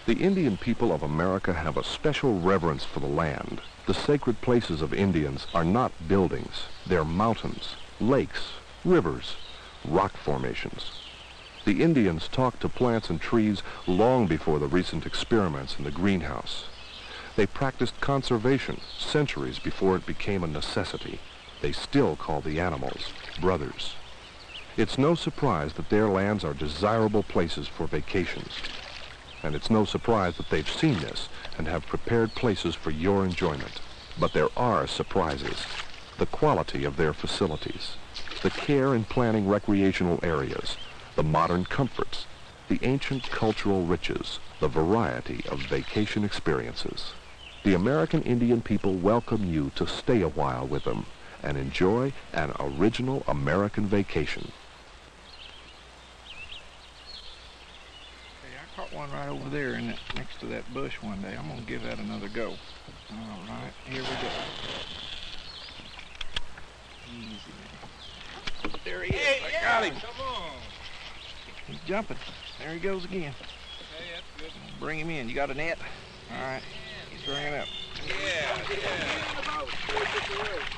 The Indian people of America have a special reverence for the land. The sacred places of Indians are not buildings. They're mountains, lakes, rivers, rock formations. The Indians talked to plants and trees long before the recent experiments in the greenhouse. They practiced conservation centuries before it became a necessity. They still call the animals brothers. It's no surprise that their lands are desirable places for vacations. And it's no surprise that they've seen this and have prepared places for your enjoyment. But there are surprises. The quality of their facilities, the care in planning recreational areas, the modern comforts, the ancient cultural riches, the variety of vacation experiences. The American Indian people welcome you to stay a while with them and enjoy an original American vacation. Caught one right over there next to that bush one day. I'm going to give that another go. All right, here we go. Easy. There he is. Hey, I got him. Come on. He's jumping. There he goes again. Hey, that's good. Bring him in. You got a net? All right. He's bringing up. Yeah.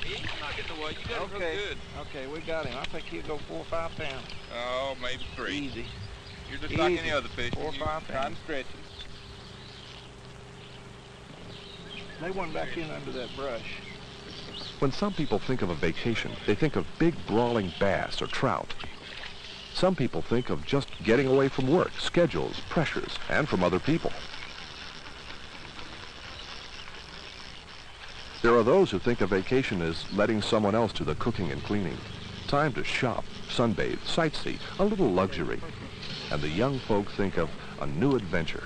He's not getting away. You got him real good. Okay, we got him. I think he'll go 4 or 5 pounds. Oh, maybe 3. Easy. You're just like any other fish. 4 or 5 Try pounds. to stretch it. They went back in under that brush. When some people think of a vacation, they think of big brawling bass or trout. Some people think of just getting away from work, schedules, pressures, and from other people. There are those who think a vacation is letting someone else do the cooking and cleaning. Time to shop, sunbathe, sightsee, a little luxury. And the young folk think of a new adventure.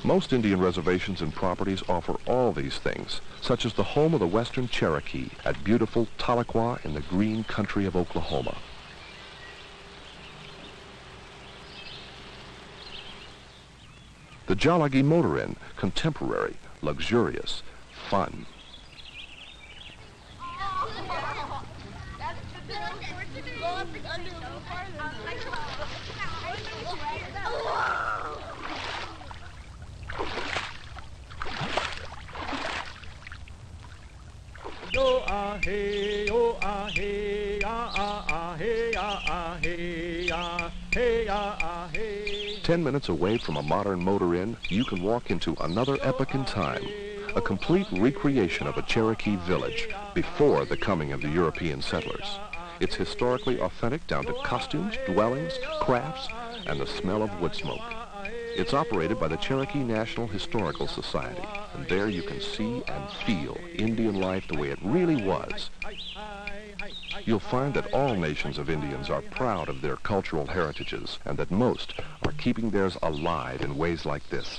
Most Indian reservations and properties offer all these things, such as the home of the Western Cherokee at beautiful Tahlequah in the green country of Oklahoma. The Jalagi Motor Inn, contemporary, luxurious, fun. Yo ah hey, yo ah hey, ah ah ah hey, ah ah hey, ah hey, ah ah hey. 10 minutes away from a modern motor inn, you can walk into another epoch in time, a complete recreation of a Cherokee village before the coming of the European settlers. It's historically authentic down to costumes, dwellings, crafts, and the smell of wood smoke. It's operated by the Cherokee National Historical Society, and there you can see and feel Indian life the way it really was. You'll find that all nations of Indians are proud of their cultural heritages, and that most are keeping theirs alive in ways like this.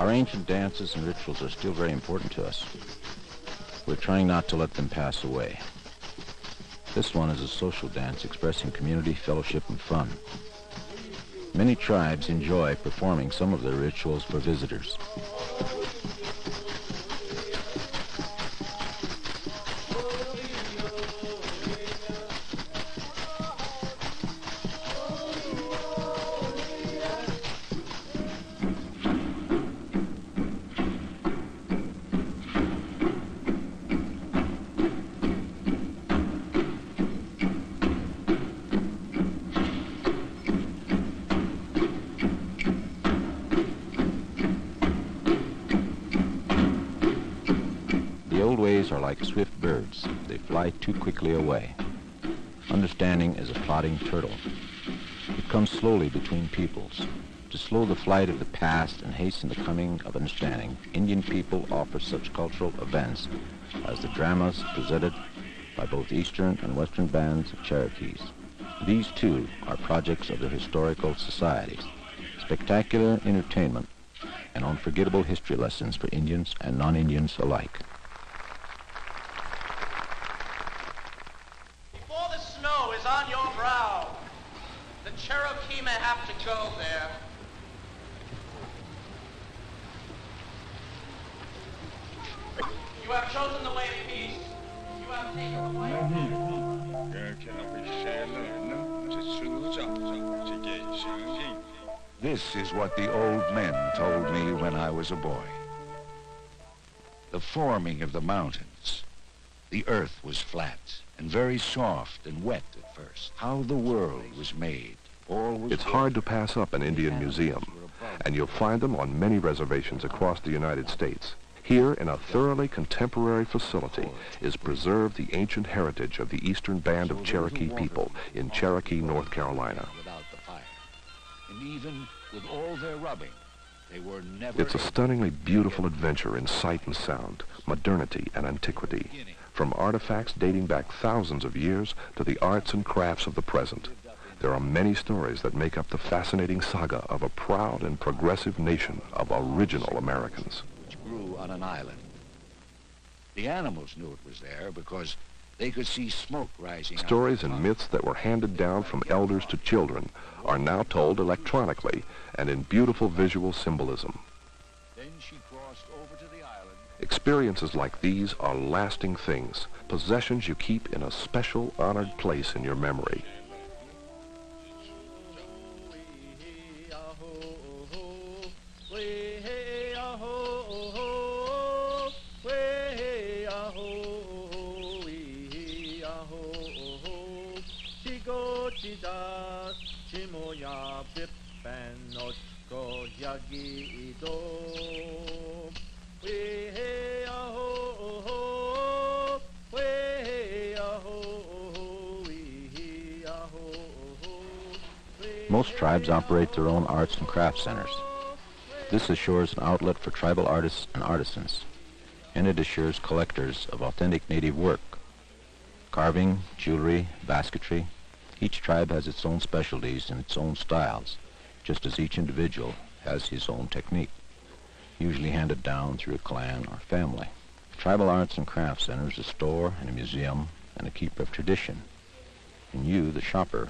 Our ancient dances and rituals are still very important to us. We're trying not to let them pass away. This one is a social dance expressing community, fellowship, and fun. Many tribes enjoy performing some of their rituals for visitors. The old ways are like swift birds. They fly too quickly away. Understanding is a plodding turtle. It comes slowly between peoples. To slow the flight of the past and hasten the coming of understanding, Indian people offer such cultural events as the dramas presented by both Eastern and Western bands of Cherokees. These, too, are projects of their historical societies, spectacular entertainment, and unforgettable history lessons for Indians and non-Indians alike. Before the snow is on your brow, the Cherokee may have to go there. You have chosen the way of peace. You have taken the way of peace. This is what the old men told me when I was a boy. The forming of the mountains. The earth was flat and very soft and wet at first. How the world was made. All was It's hard to pass up an Indian museum, and you'll find them on many reservations across the United States. Here, in a thoroughly contemporary facility, is preserved the ancient heritage of the Eastern Band of Cherokee people in Cherokee, North Carolina. Without the fire. And even with all their rubbing, they were never... It's a stunningly beautiful adventure in sight and sound, modernity and antiquity, from artifacts dating back thousands of years to the arts and crafts of the present. There are many stories that make up the fascinating saga of a proud and progressive nation of original Americans. Grew on an island. The animals knew it was there because they could see smoke rising out. Stories and myths that were handed down from elders to children are now told electronically and in beautiful visual symbolism. Then she crossed over to the island. Experiences like these are lasting things, possessions you keep in a special, honored place in your memory. Most tribes operate their own arts and crafts centers. This assures an outlet for tribal artists and artisans, and it assures collectors of authentic native work. Carving, jewelry, basketry, each tribe has its own specialties and its own styles, just as each individual has his own technique, usually handed down through a clan or family. Tribal Arts and Crafts Center is a store and a museum and a keeper of tradition, and you, the shopper,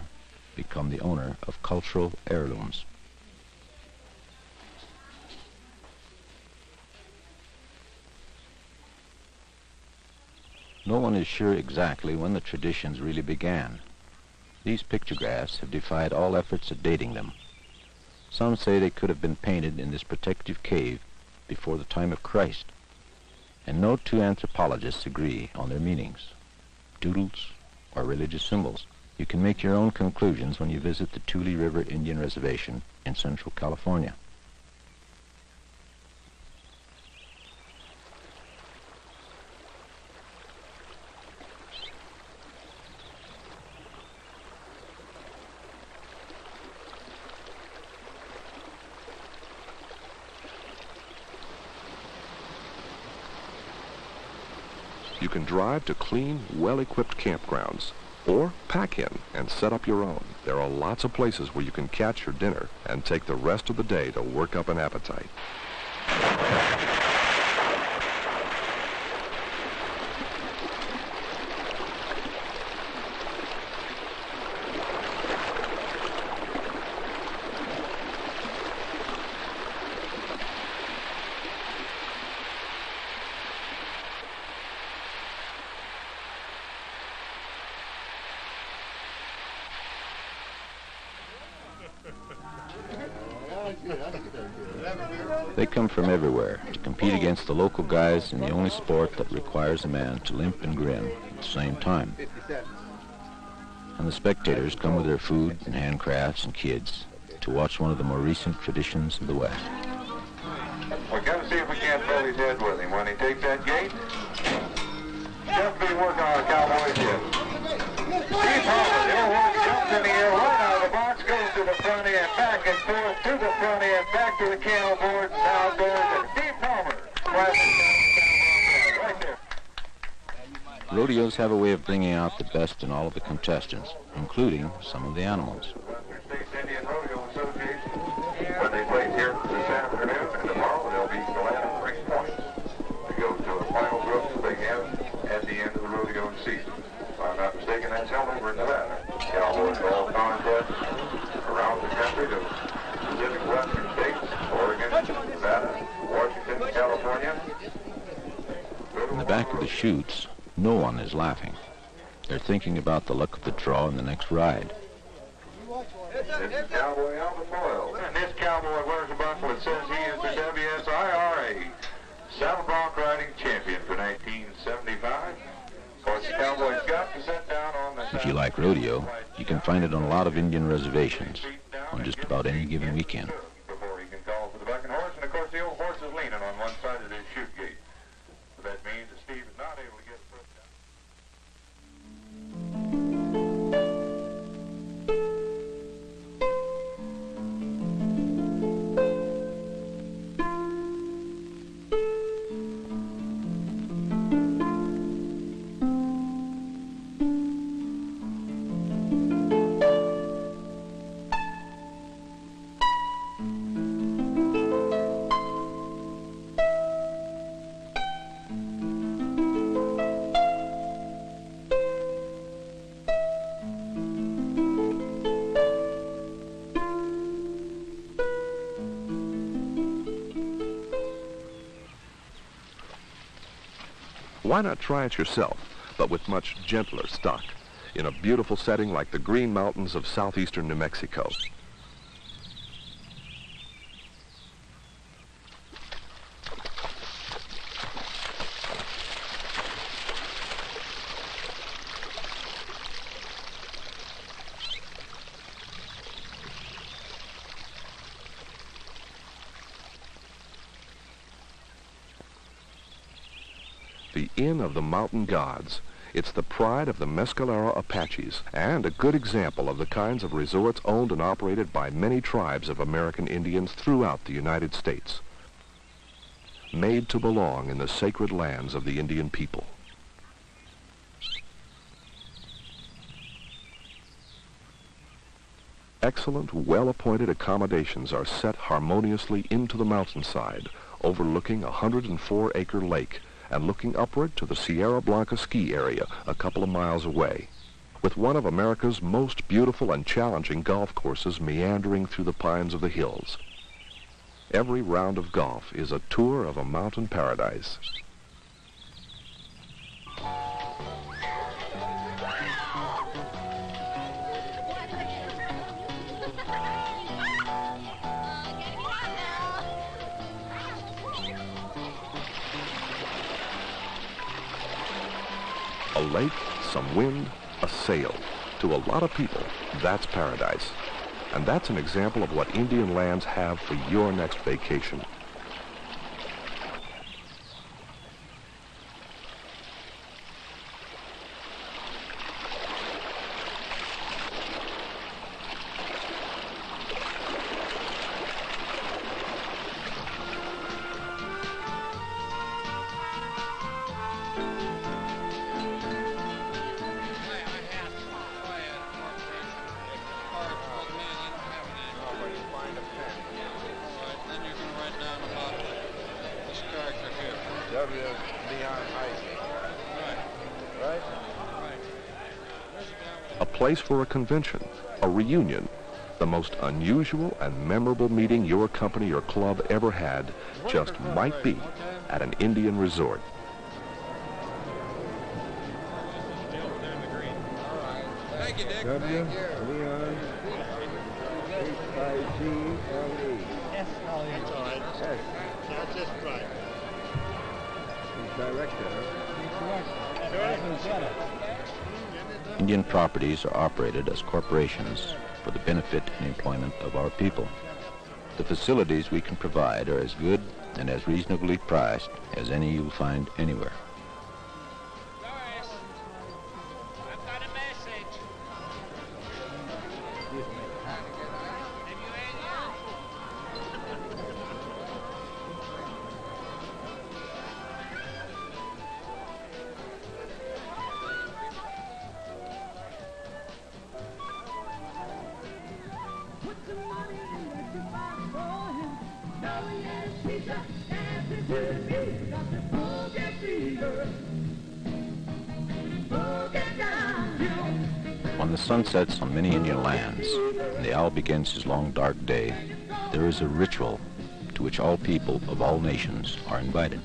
become the owner of cultural heirlooms. No one is sure exactly when the traditions really began. These pictographs have defied all efforts at dating them. Some say they could have been painted in this protective cave before the time of Christ, and no two anthropologists agree on their meanings, doodles or religious symbols. You can make your own conclusions when you visit the Tule River Indian Reservation in Central California. You can drive to clean, well-equipped campgrounds, or pack in and set up your own. There are lots of places where you can catch your dinner and take the rest of the day to work up an appetite. They come from everywhere to compete against the local guys in the only sport that requires a man to limp and grin at the same time. And the spectators come with their food and handcrafts and kids to watch one of the more recent traditions of the West. We're going to see if we can't pull his head with him. When he takes that gate, just be working on a cowboy's head. Steve Palmer, the old one, jumps in the air, right out of the box, goes to the front end, back and forth, to the front end, back to the canal board, now goes, and Steve Palmer, classic right there. Rodeos have a way of bringing out the best in all of the contestants, including some of the animals. Western States Indian Rodeo Association. When they place here this afternoon and tomorrow, they'll be glad of 3 points to go to a final group that they have at the end of the rodeo season. If I'm not mistaken, that's held over in Nevada. Cowboys all contests around the country to Pacific Western states, Oregon, Nevada, Washington, California. In the back of the chutes, no one is laughing. They're thinking about the luck of the draw in the next ride. This is Cowboy Alvin Boyle. And this cowboy wears a buckle that says he is the WSIRA Saddle Bronc Riding Champion for 1975. Of course, the cowboy's got to sit down on the If you like rodeo, you can find it on a lot of Indian reservations on just about any given weekend. before he can call for the bucking horse. And of course, the old horse is leaning on one side of his chute gate. So that means that Steve is not able to get a foot down. Why not try it yourself, but with much gentler stock, in a beautiful setting like the Green Mountains of southeastern New Mexico? The Inn of the Mountain Gods. It's the pride of the Mescalero Apaches and a good example of the kinds of resorts owned and operated by many tribes of American Indians throughout the United States. Made to belong in the sacred lands of the Indian people. Excellent, well-appointed accommodations are set harmoniously into the mountainside, overlooking a 104-acre lake and looking upward to the Sierra Blanca ski area a couple of miles away, with one of America's most beautiful and challenging golf courses meandering through the pines of the hills. Every round of golf is a tour of a mountain paradise. A lake, some wind, a sail. To a lot of people, that's paradise. And that's an example of what Indian lands have for your next vacation. A place for a convention, a reunion, the most unusual and memorable meeting your company or club ever had just might be at an Indian resort. Thank you, Dick. W, Leon, H-I-G-L-E. S-L-E. That's all right. Yes. That's just right. He's director. Indian properties are operated as corporations for the benefit and employment of our people. The facilities we can provide are as good and as reasonably priced as any you'll find anywhere. Doris, I've got a message. Have you hang up? When the sun sets on many Indian lands and the owl begins his long dark day, there is a ritual to which all people of all nations are invited.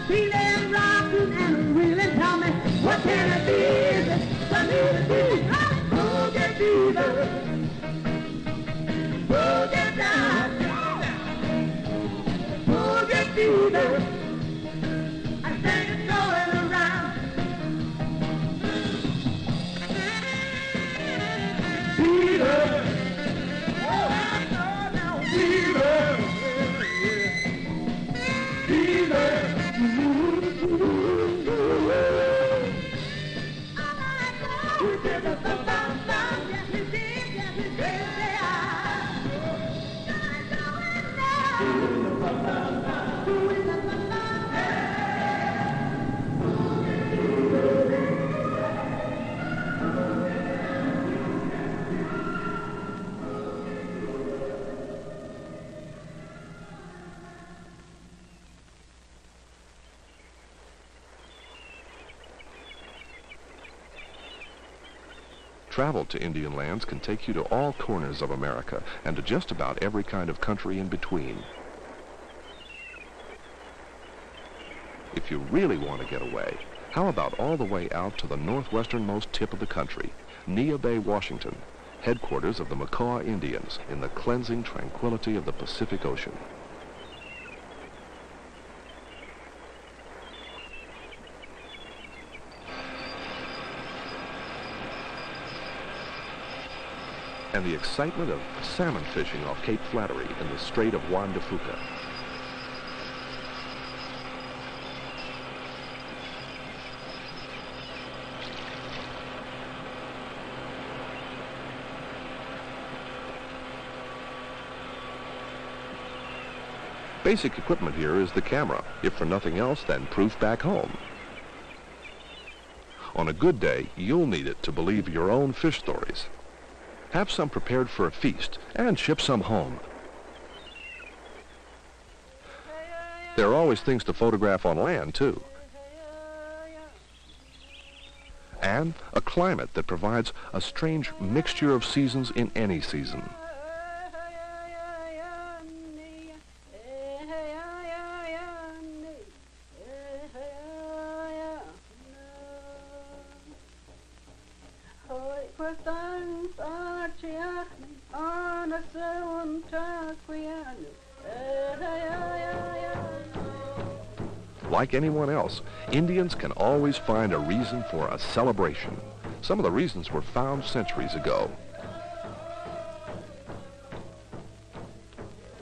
Feeling rockin' and reeling, tell me what can it be? What can it be? Boogie fever, boogie down, boogie fever. I think it's going around. Fever, fever, fever. Travel to Indian lands can take you to all corners of America and to just about every kind of country in between. If you really want to get away, how about all the way out to the northwesternmost tip of the country, Nia Bay, Washington, headquarters of the Macaw Indians in the cleansing tranquility of the Pacific Ocean. And the excitement of salmon fishing off Cape Flattery in the Strait of Juan de Fuca. Basic equipment here is the camera, if for nothing else, then proof back home. On a good day, you'll need it to believe your own fish stories. Have some prepared for a feast, and ship some home. There are always things to photograph on land, too. And a climate that provides a strange mixture of seasons in any season. Like anyone else, Indians can always find a reason for a celebration. Some of the reasons were found centuries ago.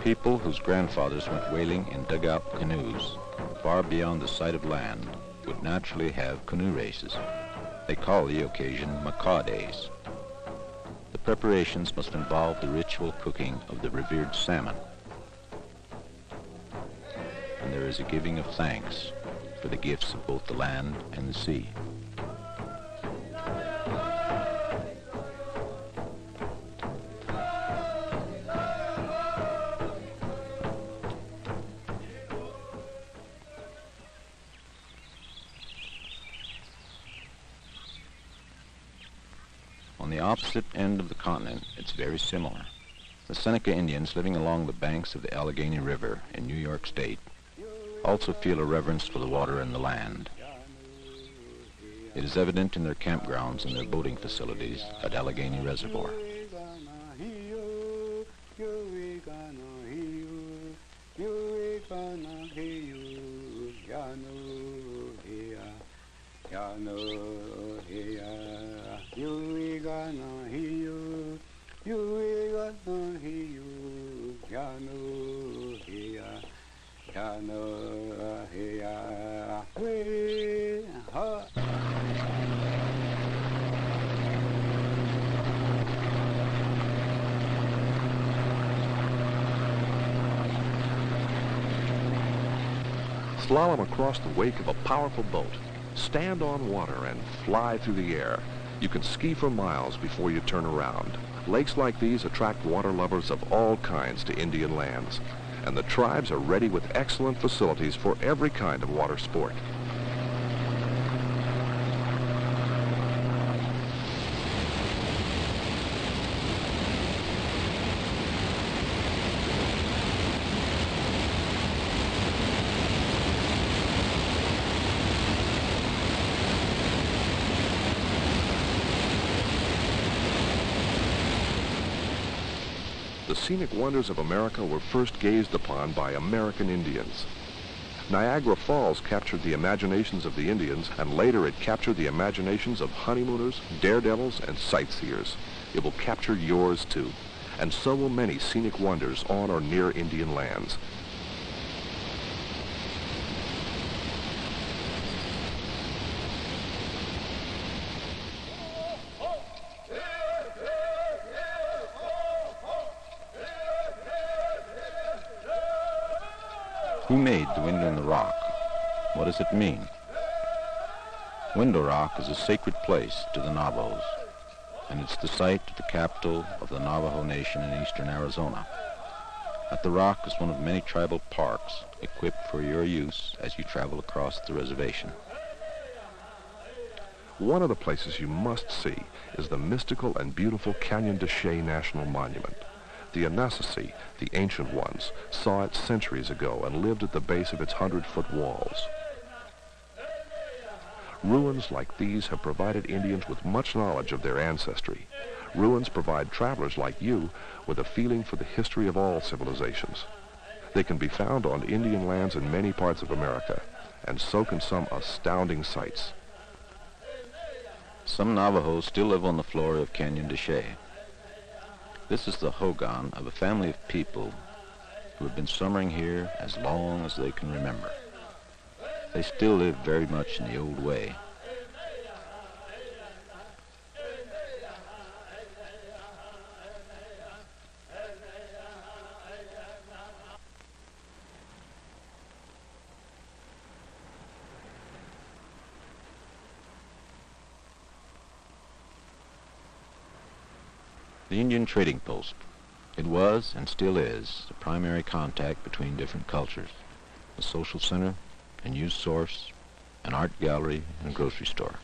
People whose grandfathers went whaling in dugout canoes far beyond the sight of land would naturally have canoe races. They call the occasion Macaw Days. The preparations must involve the ritual cooking of the revered salmon. And there is a giving of thanks for the gifts of both the land and the sea. On the opposite end of the continent, it's very similar. The Seneca Indians living along the banks of the Allegheny River in New York State also feel a reverence for the water and the land. It is evident in their campgrounds and their boating facilities at Allegheny Reservoir. Slalom across the wake of a powerful boat. Stand on water and fly through the air. You can ski for miles before you turn around. Lakes like these attract water lovers of all kinds to Indian lands, and the tribes are ready with excellent facilities for every kind of water sport. The scenic wonders of America were first gazed upon by American Indians. Niagara Falls captured the imaginations of the Indians, and later it captured the imaginations of honeymooners, daredevils, and sightseers. It will capture yours too, and so will many scenic wonders on or near Indian lands. Who made the window in the rock? What does it mean? Window Rock is a sacred place to the Navajos, and it's the site of the capital of the Navajo Nation in eastern Arizona. At the rock is one of many tribal parks equipped for your use as you travel across the reservation. One of the places you must see is the mystical and beautiful Canyon de Chelly National Monument. The Anasazi, the ancient ones, saw it centuries ago and lived at the base of its 100-foot walls. Ruins like these have provided Indians with much knowledge of their ancestry. Ruins provide travelers like you with a feeling for the history of all civilizations. They can be found on Indian lands in many parts of America, and so can some astounding sights. Some Navajos still live on the floor of Canyon de Chelly. This is the hogan of a family of people who have been summering here as long as they can remember. They still live very much in the old way. The Indian trading post. It was, and still is, the primary contact between different cultures, a social center, a news source, an art gallery, and a grocery store.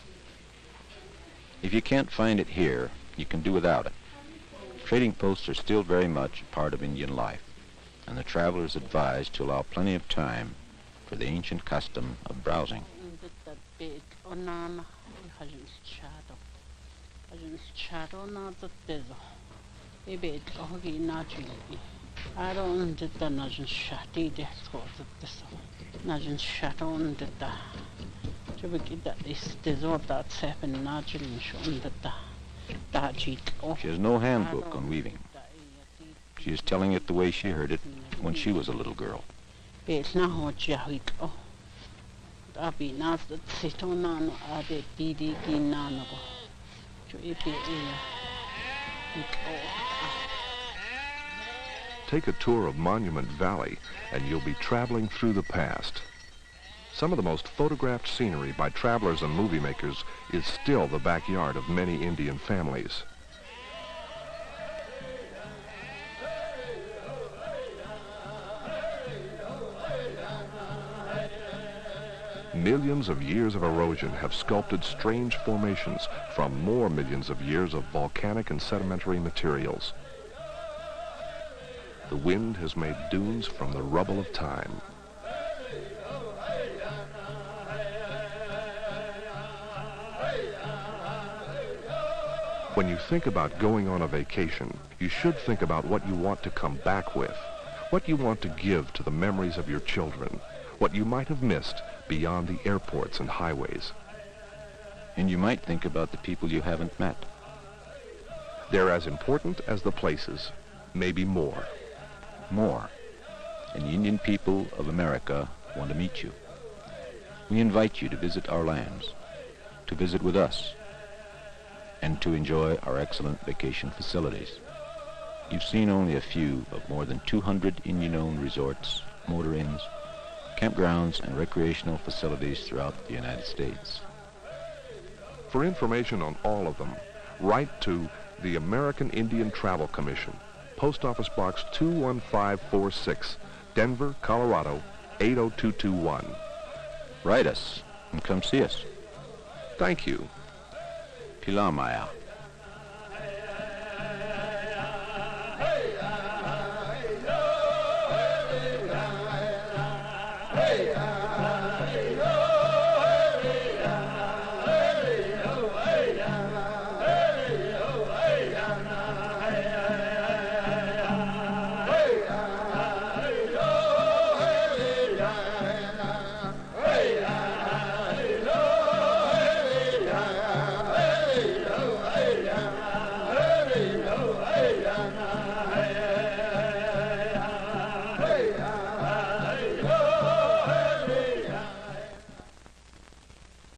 If you can't find it here, you can do without it. Trading posts are still very much a part of Indian life, and the traveler is advised to allow plenty of time for the ancient custom of browsing. She has no handbook on weaving. She is telling it the way she heard it when she was a little girl. Take a tour of Monument Valley, and you'll be traveling through the past. Some of the most photographed scenery by travelers and movie makers is still the backyard of many Indian families. Millions of years of erosion have sculpted strange formations from more millions of years of volcanic and sedimentary materials. The wind has made dunes from the rubble of time. When you think about going on a vacation, you should think about what you want to come back with, what you want to give to the memories of your children, what you might have missed beyond the airports and highways. And you might think about the people you haven't met. They're as important as the places, maybe more. More. And the Indian people of America want to meet you. We invite you to visit our lands, to visit with us, and to enjoy our excellent vacation facilities. You've seen only a few of more than 200 Indian-owned resorts, motor inns, campgrounds and recreational facilities throughout the United States. For information on all of them, write to the American Indian Travel Commission, Post Office Box 21546, Denver, Colorado 80221. Write us and come see us. Thank you. Pilamaya.